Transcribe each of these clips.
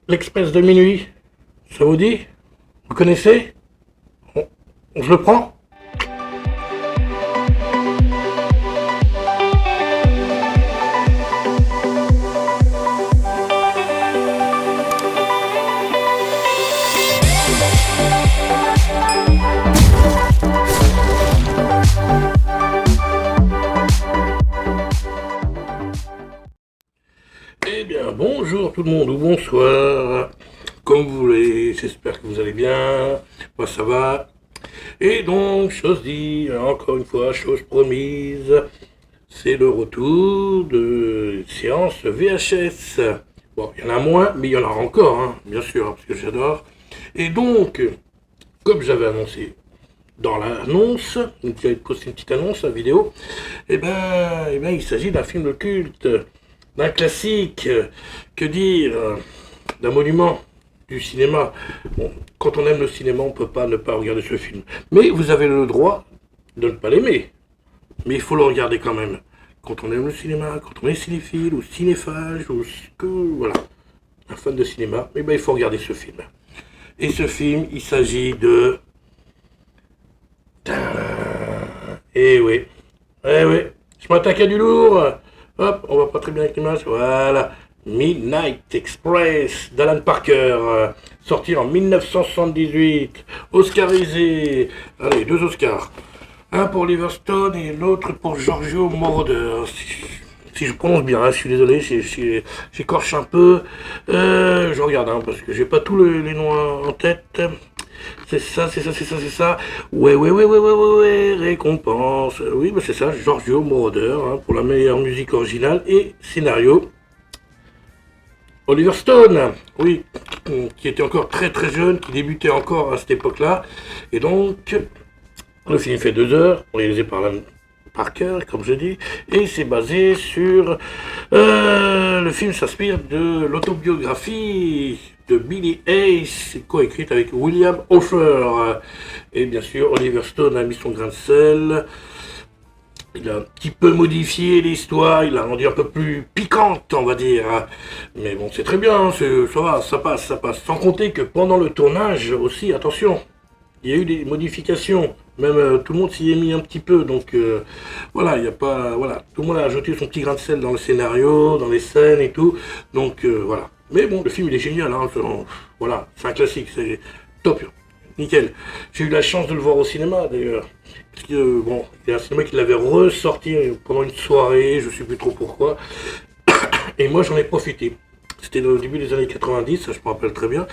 L'Express de minuit, ça vous dit? Vous connaissez? On se le prend? Eh bien, bonjour tout le monde, ou bonsoir, comme vous voulez, j'espère que vous allez bien, moi ça va. Et donc, chose dit, encore une fois, chose promise, c'est le retour de séance VHS. Bon, il y en a moins, mais il y en aura encore, hein, bien sûr, parce que j'adore. Et donc, comme j'avais annoncé dans l'annonce, donc j'avais posté une petite annonce, la vidéo, il s'agit d'un film de culte, d'un classique, que dire, d'un monument du cinéma. Bon, quand on aime le cinéma, on ne peut pas ne pas regarder ce film. Mais vous avez le droit de ne pas l'aimer. Mais il faut le regarder quand même. Quand on aime le cinéma, quand on est cinéphile ou cinéphage, ou ce que, voilà, un fan de cinéma, il faut regarder ce film. Et ce film, il s'agit de... oui, oui, je m'attaque à du lourd. Hop, on voit pas très bien avec l'image. Voilà. Midnight Express d'Alan Parker, sorti en 1978, oscarisé. Allez, 2 Oscars. Un pour Oliver Stone et l'autre pour Giorgio Moroder. Si je prononce bien, hein, je suis désolé, j'écorche un peu. Je regarde, hein, parce que j'ai pas tous les noms en tête. C'est ça, c'est ça, c'est ça, c'est ça. Ouais, récompense. Oui, c'est ça, Giorgio Moroder, hein, pour la meilleure musique originale et scénario. Oliver Stone, oui, qui était encore très très jeune, qui débutait encore à cette époque-là. Et donc, le film fait 2 heures, réalisé par Alan Parker, comme je dis, et c'est basé sur... le film s'inspire de l'autobiographie de Billy Hayes, coécrite avec William Hofer. Et bien sûr, Oliver Stone a mis son grain de sel. Il a un petit peu modifié l'histoire, il l'a rendu un peu plus piquante, on va dire. Mais bon, c'est très bien, ça va, ça passe, ça passe. Sans compter que pendant le tournage aussi, attention, il y a eu des modifications. Même tout le monde s'y est mis un petit peu, donc voilà, il n'y a pas, voilà, tout le monde a ajouté son petit grain de sel dans le scénario, dans les scènes et tout, donc voilà. Mais bon, le film il est génial, hein, voilà, c'est un classique, c'est top, nickel. J'ai eu la chance de le voir au cinéma d'ailleurs, parce que bon, il y a un cinéma qui l'avait ressorti pendant une soirée, je sais plus trop pourquoi, et moi j'en ai profité. C'était au début des années 90, ça je me rappelle très bien.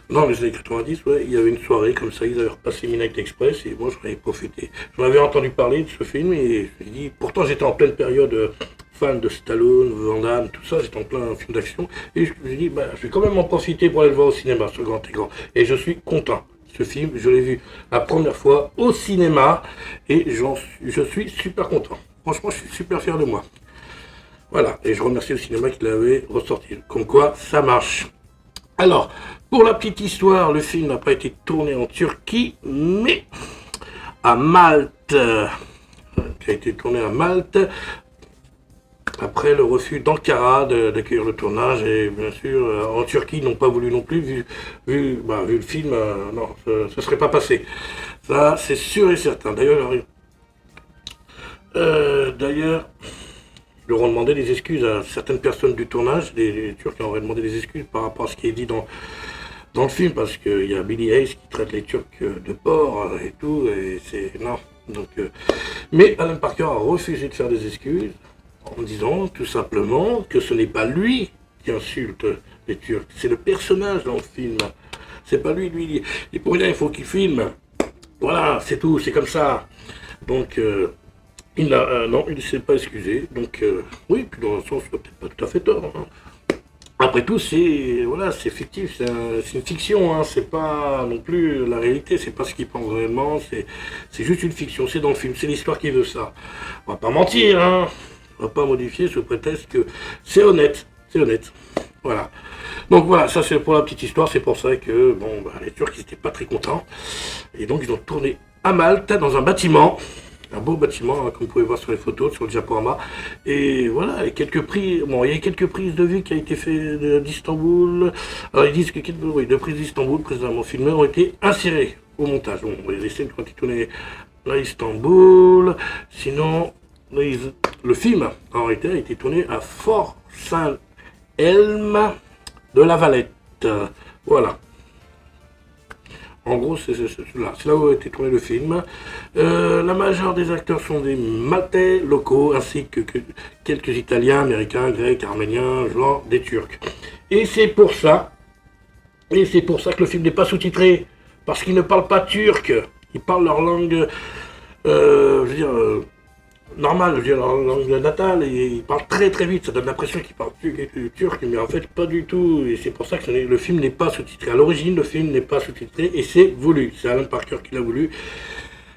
Non, les années 90, ouais, il y avait une soirée comme ça, ils avaient repassé Midnight Express et moi j'en avais profité. J'en avais entendu parler de ce film et je me dis, pourtant j'étais en pleine période fan de Stallone, Van Damme, tout ça, j'étais en plein film d'action et je me suis dit, je vais quand même en profiter pour aller le voir au cinéma, ce grand écran. Et je suis content. Ce film, je l'ai vu la première fois au cinéma et je suis super content. Franchement, je suis super fier de moi. Voilà, et je remercie le cinéma qui l'avait ressorti. Comme quoi, ça marche. Alors, pour la petite histoire, le film n'a pas été tourné en Turquie, mais à Malte. Qui a été tourné à Malte, après le refus d'Ankara d'accueillir le tournage. Et bien sûr, en Turquie, ils n'ont pas voulu non plus, vu le film, non, ça ne serait pas passé. Ça, c'est sûr et certain. D'ailleurs, ils leur ont demandé des excuses à certaines personnes du tournage, les Turcs auraient demandé des excuses par rapport à ce qui est dit dans le film, parce qu'il y a Billy Hayes qui traite les Turcs de porcs et tout, et c'est... Non. Donc, mais Alan Parker a refusé de faire des excuses, en disant tout simplement que ce n'est pas lui qui insulte les Turcs, c'est le personnage dans le film. C'est pas lui. Et pour rien, il faut qu'il filme. Voilà, c'est tout, c'est comme ça. Donc... non, il ne s'est pas excusé. Donc, oui, puis dans un sens, il n'a peut-être pas tout à fait tort. Hein. Après tout, c'est fictif, c'est une fiction, hein, c'est pas non plus la réalité, c'est pas ce qu'il pense réellement, c'est juste une fiction, c'est dans le film, c'est l'histoire qui veut ça. On va pas mentir, hein, on va pas modifier sous prétexte que c'est honnête, c'est honnête. Voilà. Donc voilà, ça c'est pour la petite histoire, c'est pour ça que, les Turcs, ils étaient pas très contents, et donc ils ont tourné à Malte, dans un bâtiment. Un beau bâtiment, hein, comme vous pouvez voir sur les photos, sur le diaporama. Et voilà, et quelques prix. Bon, il y a quelques prises de vue qui a été fait d'Istanbul. Alors ils disent que oui, deux prises d'Istanbul précédemment filmées ont été insérées au montage. Bon, les scènes qui ont été tournées à Istanbul. Sinon, le film en réalité a été tourné à Fort Saint-Elme de la Valette. Voilà. En gros, c'est là où a été tourné le film. La majeure des acteurs sont des Maltais locaux, ainsi que quelques Italiens, Américains, Grecs, Arméniens, genre des Turcs. Et c'est pour ça que le film n'est pas sous-titré, parce qu'ils ne parlent pas turc. Ils parlent leur langue, normale, je veux dire, leur langue natale, et ils parlent très très vite, ça donne l'impression qu'ils parlent turc, mais en fait pas du tout, et c'est pour ça que le film n'est pas sous-titré. À l'origine, le film n'est pas sous-titré, et c'est voulu, c'est Alan Parker qui l'a voulu,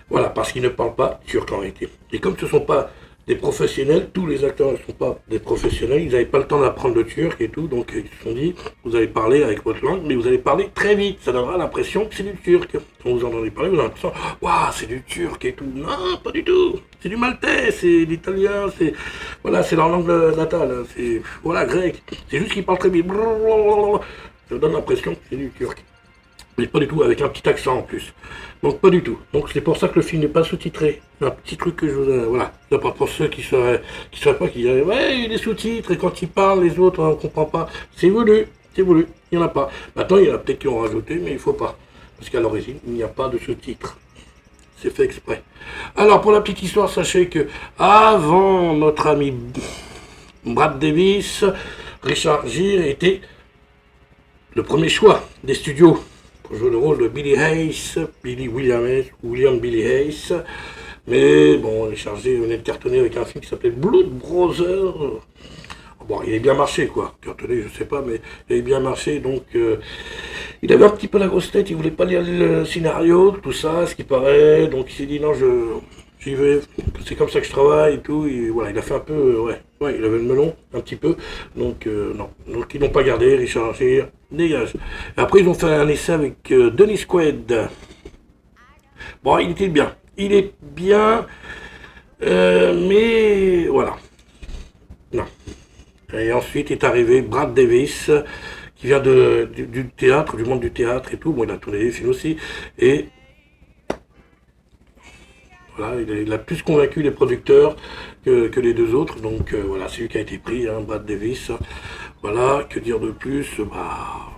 voilà, parce qu'ils ne parlent pas turc en réalité. Et comme ce ne sont pas des professionnels, tous les acteurs ne sont pas des professionnels, ils n'avaient pas le temps d'apprendre le turc et tout, donc ils se sont dit, vous allez parler avec votre langue, mais vous allez parler très vite, ça donnera l'impression que c'est du turc. Quand vous entendez parler, vous avez l'impression, waouh, c'est du turc et tout. Non, pas du tout, c'est du maltais, c'est l'italien, c'est, voilà, c'est leur langue natale, c'est, voilà, grec, c'est juste qu'ils parlent très vite, ça donne l'impression que c'est du turc. Mais pas du tout, avec un petit accent en plus. Donc pas du tout. Donc c'est pour ça que le film n'est pas sous-titré. C'est un petit truc que je vous... voilà. C'est pas pour ceux qui sauraient pas, qui diraient, ouais, il est sous-titres, et quand ils parlent, les autres, on ne comprend pas. C'est voulu, il n'y en a pas. Maintenant, il y en a peut-être qui ont rajouté, mais il faut pas. Parce qu'à l'origine, il n'y a pas de sous-titres. C'est fait exprès. Alors, pour la petite histoire, sachez que avant notre ami Brad Davis, Richard Gere était le premier choix des studios pour jouer le rôle de William Billy Hayes. Mais bon, Richard Gere venait de cartonner avec un film qui s'appelait Blood Brother. Bon, il a bien marché, quoi. Cartonné, je sais pas, mais il a bien marché, donc il avait un petit peu la grosse tête, il voulait pas lire le scénario, tout ça, ce qui paraît, donc il s'est dit non, j'y vais, c'est comme ça que je travaille et tout, et voilà, il a fait un peu, ouais, il avait le melon, un petit peu, donc non, donc ils n'ont pas gardé, Richard Gere, dégage. Et après ils ont fait un essai avec Dennis Quaid. Bon, il est bien, mais voilà, non. Et ensuite est arrivé Brad Davis, qui vient du théâtre, du monde du théâtre et tout. Bon, il a tourné des films aussi. Et voilà, il a plus convaincu les producteurs que les deux autres. Donc voilà, c'est lui qui a été pris, hein, Brad Davis. Voilà, que dire de plus?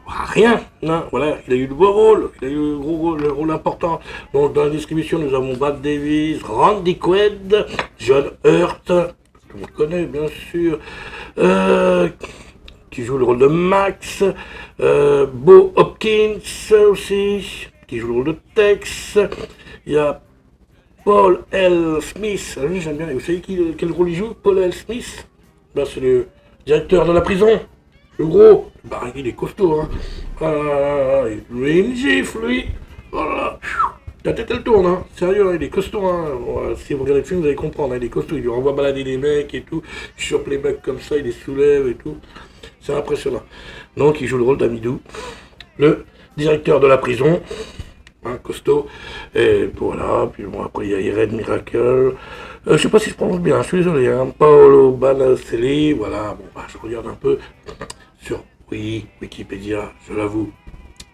Rien. Non, voilà, il a eu le beau rôle, il a eu le rôle important. Donc dans la distribution, nous avons Brad Davis, Randy Quaid, John Hurt, tout le monde connaît bien sûr, qui joue le rôle de Max, Bo Hopkins aussi, qui joue le rôle de Tex. Il y a Paul L. Smith, lui j'aime bien, vous savez quel rôle il joue, Paul L. Smith? Ben, c'est le directeur de la prison, le gros, bah, il est costaud, hein. Lui, une gifle, lui, voilà. La tête elle tourne, hein. Sérieux, hein, il est costaud, hein. Voilà, si vous regardez le film, vous allez comprendre, hein. Il est costaud, il lui envoie balader des mecs et tout, il chope les mecs comme ça, il les soulève et tout. C'est impressionnant. Donc il joue le rôle d'Amidou, le directeur de la prison, hein, costaud. Et voilà, puis bon, après il y a Irene Miracle. Je sais pas si je prononce bien, je suis désolé, hein. Paolo Banacelli, voilà, bon, bah, je regarde un peu sur, oui, Wikipédia, je l'avoue.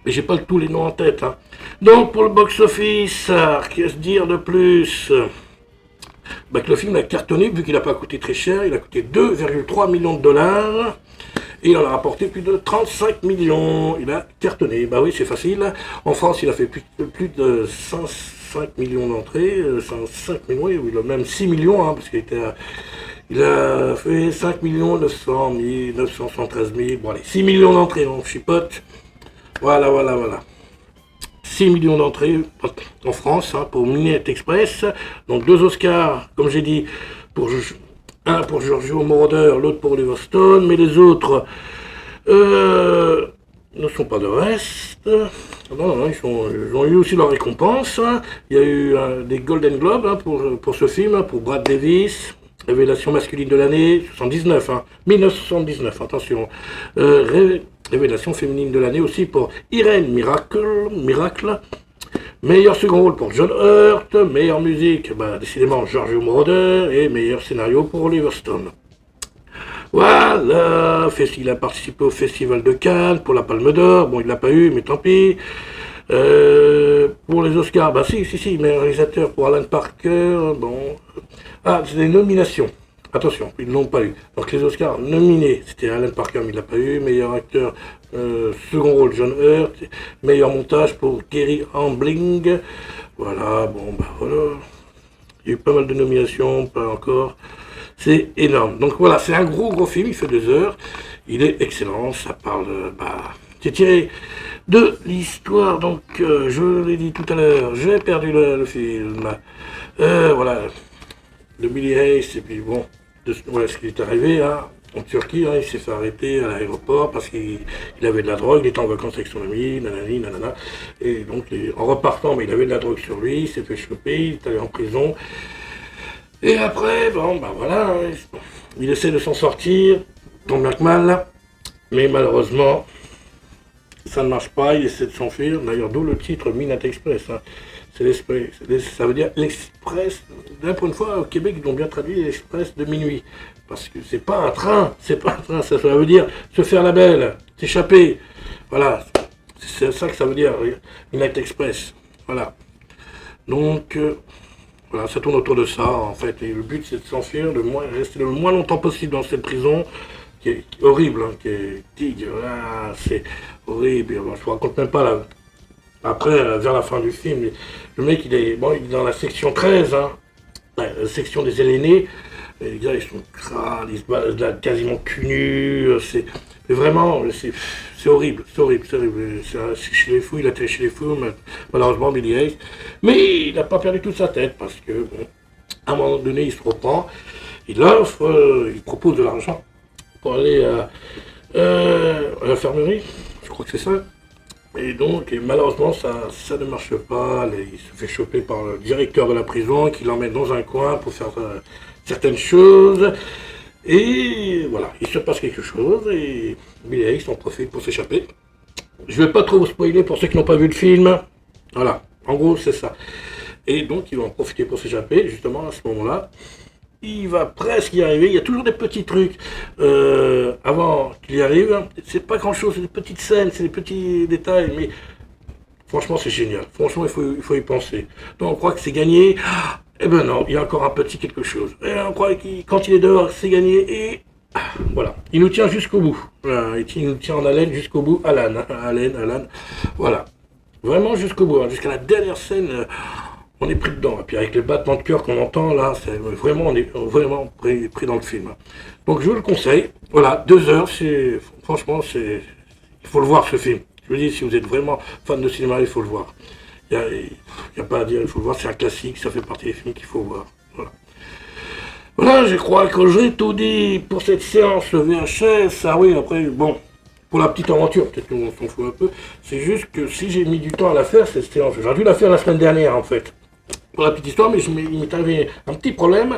Mais j'ai pas tous les noms en tête, hein. Donc pour le box-office, qu'est-ce dire de plus? Bah, que le film a cartonné, vu qu'il n'a pas coûté très cher, il a coûté 2,3 millions de dollars. Et il en a rapporté plus de 35 millions. Il a cartonné. Bah oui, c'est facile. En France, il a fait plus de 105 millions d'entrées. 105 millions, il a même 6 millions, hein, parce il a fait 5 millions 900 000, 973 000. Bon allez, 6 millions d'entrées, on chipote. Voilà. 6 millions d'entrées en France, hein, pour Midnight Express. Donc 2 Oscars, comme j'ai dit, un pour Giorgio Moroder, l'autre pour Oliver Stone, mais les autres ne sont pas de reste. Non, ils ont eu aussi leur récompense. Il y a eu des Golden Globes, hein, pour ce film, pour Brad Davis, Révélation masculine de l'année, 79, hein, 1979, attention. Révélation féminine de l'année aussi pour Irene Miracle, Meilleur second rôle pour John Hurt, meilleure musique, décidément Giorgio Moroder, et meilleur scénario pour Oliver Stone. Voilà, il a participé au Festival de Cannes pour la Palme d'Or, bon il l'a pas eu, mais tant pis. Pour les Oscars, si, meilleur réalisateur pour Alan Parker, bon. Ah, c'est des nominations. Attention, ils ne l'ont pas eu. Donc les Oscars nominés, c'était Alan Parker, mais il ne l'a pas eu. Meilleur acteur, second rôle, John Hurt. Meilleur montage pour Kerry Ambling. Voilà, voilà. Il y a eu pas mal de nominations, pas encore. C'est énorme. Donc voilà, c'est un gros film, il fait 2 heures. Il est excellent, ça parle, c'est tiré de l'histoire, donc je l'ai dit tout à l'heure, j'ai perdu le film. Voilà, de Billy Hayes, et puis bon, voilà ce qui est arrivé en Turquie, il s'est fait arrêter à l'aéroport parce qu'il avait de la drogue, il était en vacances avec son ami, nanana, et donc en repartant, il avait de la drogue sur lui, il s'est fait choper, il est allé en prison, et après, voilà, il essaie de s'en sortir, tant bien que mal, mais malheureusement, ça ne marche pas, il essaie de s'enfuir, d'ailleurs d'où le titre Midnight Express, c'est l'Express, ça veut dire l'Express, là pour une fois au Québec ils ont bien traduit l'Express de minuit, parce que c'est pas un train, ça veut dire se faire la belle, s'échapper, voilà, c'est ça que ça veut dire, Midnight Express, voilà, donc voilà, ça tourne autour de ça en fait, et le but c'est de s'enfuir, rester le moins longtemps possible dans cette prison, qui est horrible, qui est tigre, c'est horrible, je ne vous raconte même pas là. Après, vers la fin du film, le mec il est dans la section 13, la section des aînés, les gars ils sont crânes, ils se baladent là quasiment cul nu, c'est vraiment, c'est horrible, c'est chez les fous, il a été chez les fous, malheureusement Billy Hayes, mais il n'a pas perdu toute sa tête, parce que, à un moment donné il se reprend, il offre, il propose de l'argent pour aller à l'infirmerie, je crois que c'est ça. Et donc, malheureusement, ça ne marche pas. Il se fait choper par le directeur de la prison qui l'emmène dans un coin pour faire certaines choses. Et voilà, il se passe quelque chose et Billy Hayes en profite pour s'échapper. Je ne vais pas trop vous spoiler pour ceux qui n'ont pas vu le film. Voilà, en gros, c'est ça. Et donc, il va en profiter pour s'échapper, justement, à ce moment-là. Il va presque y arriver, il y a toujours des petits trucs avant qu'il y arrive, c'est pas grand chose, c'est des petites scènes, c'est des petits détails, mais franchement c'est génial, franchement il faut y penser. Donc on croit que c'est gagné, eh ben non, il y a encore un petit quelque chose. Et on croit que quand il est dehors c'est gagné et voilà, il nous tient jusqu'au bout, voilà, il nous tient en haleine jusqu'au bout, Alan, voilà, vraiment jusqu'au bout, jusqu'à la dernière scène. On est pris dedans, et puis avec les battements de cœur qu'on entend là, on est vraiment pris dans le film. Donc je vous le conseille, voilà, 2 heures, franchement, il faut le voir ce film. Je vous dis, si vous êtes vraiment fan de cinéma, il faut le voir. Il n'y a pas à dire, il faut le voir, c'est un classique, ça fait partie des films qu'il faut voir. Voilà, je crois que j'ai tout dit pour cette séance VHS. Ah oui, après, bon, pour la petite aventure, peut-être qu'on s'en fout un peu, c'est juste que si j'ai mis du temps à la faire, cette séance, j'aurais dû la faire la semaine dernière en fait. Pour la petite histoire, mais il m'est arrivé un petit problème,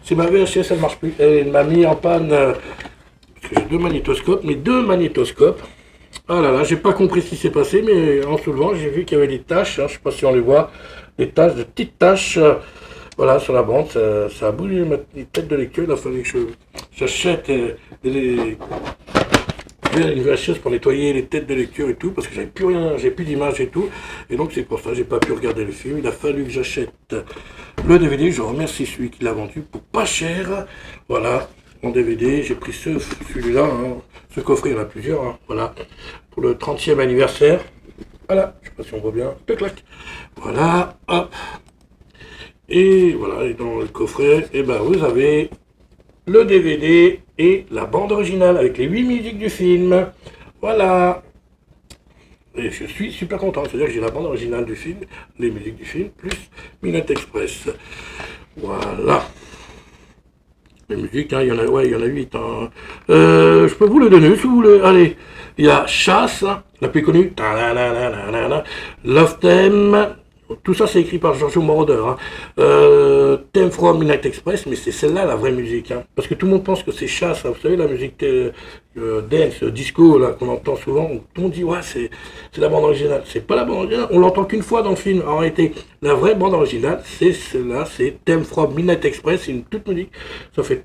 c'est ma VHS, elle marche plus, elle m'a mis en panne, parce que j'ai 2 magnétoscopes, mais 2 magnétoscopes, ah là là, j'ai pas compris ce qui s'est passé, mais en soulevant, j'ai vu qu'il y avait des taches, je sais pas si on les voit, des taches, de petites taches, voilà, sur la bande, ça a bougé les têtes de lecture, il a fallu que j'achète une VHS pour nettoyer les têtes de lecture et tout, parce que j'avais plus rien, j'ai plus d'image et tout, et donc c'est pour ça que j'ai pas pu regarder le film. Il a fallu que j'achète le DVD, je remercie celui qui l'a vendu pour pas cher, voilà, en DVD, j'ai pris celui-là, ce coffret, il y en a plusieurs, voilà, pour le 30e anniversaire, voilà, je sais pas si on voit bien, clac, voilà, hop, et voilà, et dans le coffret, vous avez le DVD et la bande originale avec les 8 musiques du film. Voilà. Et je suis super content. C'est-à-dire que j'ai la bande originale du film, les musiques du film, plus Midnight Express. Voilà. Les musiques, il y en a 8. Je peux vous le donner si vous voulez. Allez. Il y a Chasse, la plus connue. Love Theme. Tout ça, c'est écrit par Giorgio Moroder. Hein. Theme from Midnight Express, mais c'est celle-là la vraie musique. Hein. Parce que tout le monde pense que c'est chasse. Hein. Vous savez, la musique dance, disco, là, qu'on entend souvent. Tout le monde dit, ouais, c'est la bande originale. C'est pas la bande originale. On l'entend qu'une fois dans le film. En réalité, la vraie bande originale, c'est celle-là. C'est Theme from Midnight Express. C'est une toute musique. Ça fait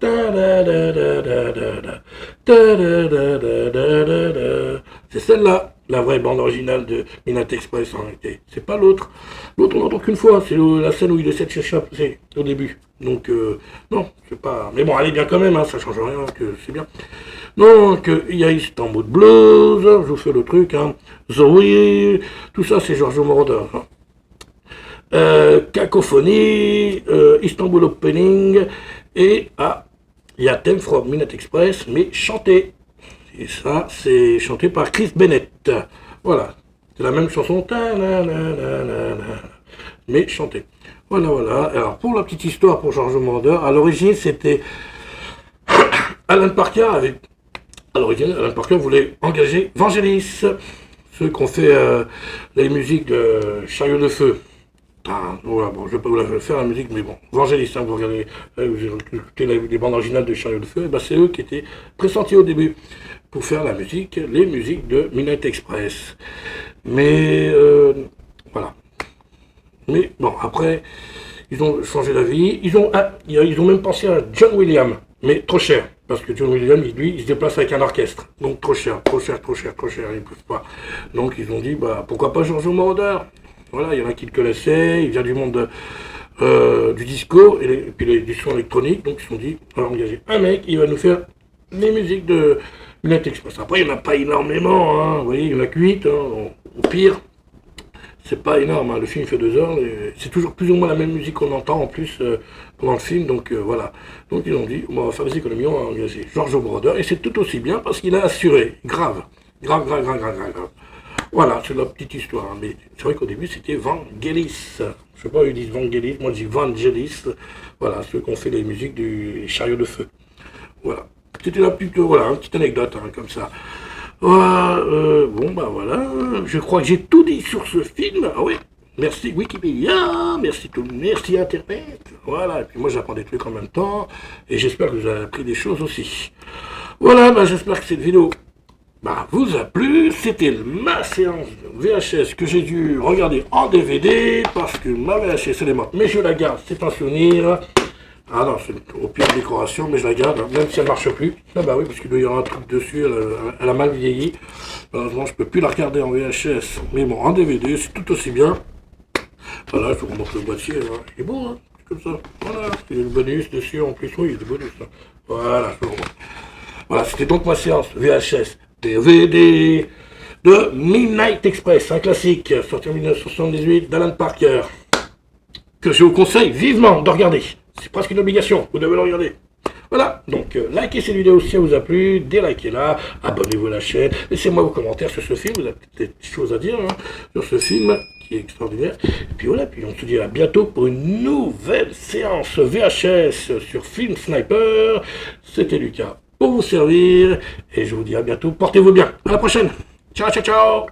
c'est celle-là, la vraie bande originale de Midnight Express en réalité. C'est pas l'autre. L'autre, on l'entend qu'une fois. C'est la scène où il essaie de chercher au début. Donc, non, c'est pas. Mais bon, elle est bien quand même, hein, ça change rien, que c'est bien. Donc, il y a Istanbul Blues, je vous fais le truc, hein. Zoé, tout ça, c'est Giorgio Moroder. Hein. Cacophonie, Istanbul Opening, et il y a Theme from Midnight Express, mais chanté. Et ça, c'est chanté par Chris Bennett. Voilà, c'est la même chanson, mais chanté. Voilà, voilà. Alors, pour la petite histoire pour Giorgio Moroder, à l'origine, c'était Alan Parker avec. À l'origine, Alan Parker voulait engager Vangelis, ceux qui ont fait les musiques de Chariot de Feu. Ah, voilà, bon, je vais pas vous la faire la musique, mais bon, Vangelis, hein, vous regardez, vous écoutez les bandes originales de Chariot de Feu, et ben c'est eux qui étaient pressentis au début pour faire la musique, les musiques de Midnight Express. Mais voilà. Mais bon, après, ils ont changé d'avis. Ils ont même pensé à John Williams, mais trop cher. Parce que John Williams, lui, il se déplace avec un orchestre. Donc trop cher, ils ne peuvent pas. Donc ils ont dit, bah pourquoi pas Giorgio Moroder. Voilà, il y en a qui le connaissaient, il vient du monde du disco et puis du son électronique. Donc ils se sont dit, on va engager un mec, il va nous faire les musiques de Midnight Express. Après, il n'y en a pas énormément, hein. Vous voyez, il y en a que 8, hein. Au pire. C'est pas énorme, hein. Le film fait 2 heures, c'est toujours plus ou moins la même musique qu'on entend en plus pendant le film, donc voilà. Donc ils ont dit, on va faire des économies, on va engager Giorgio Moroder, et c'est tout aussi bien parce qu'il a assuré, grave. Voilà, c'est la petite histoire, hein. Mais c'est vrai qu'au début c'était Vangelis, je sais pas, ils disent Vangelis, moi je dis Vangelis, voilà, ceux qui ont fait les musiques du Chariot de Feu. Voilà, c'était la petite, voilà, une petite anecdote, hein, comme ça. Bon bah voilà, je crois que j'ai tout dit sur ce film. Ah oui, merci Wikipédia, merci Internet. Voilà, et puis moi j'apprends des trucs en même temps, et j'espère que vous avez appris des choses aussi. Voilà, bah j'espère que cette vidéo vous a plu. C'était ma séance VHS que j'ai dû regarder en DVD, parce que ma VHS elle est morte, mais je la garde, c'est un souvenir. Ah non, c'est au pire de décoration, mais je la garde, hein, même si elle ne marche plus. Ah bah oui, parce qu'il doit y avoir un truc dessus, elle a mal vieilli. Malheureusement, je ne peux plus la regarder en VHS. Mais bon, en DVD, c'est tout aussi bien. Voilà, je vous remonte le boîtier, hein. Il est beau, hein, c'est comme ça. Voilà, il y a le bonus dessus, en plus, oui, il y a des bonus. Hein. Voilà, je vous remonte. Voilà, c'était donc ma séance VHS DVD de Midnight Express, un classique, sorti en 1978 d'Alan Parker, que je vous conseille vivement de regarder. C'est presque une obligation, vous devez le regarder. Voilà, donc likez cette vidéo si elle vous a plu, délikez-la, abonnez-vous à la chaîne, laissez-moi vos commentaires sur ce film, vous avez peut-être des choses à dire hein, sur ce film qui est extraordinaire. Et puis voilà, puis on se dit à bientôt pour une nouvelle séance VHS sur Film Sniper. C'était Lucas pour vous servir, et je vous dis à bientôt, portez-vous bien, à la prochaine, ciao ciao ciao.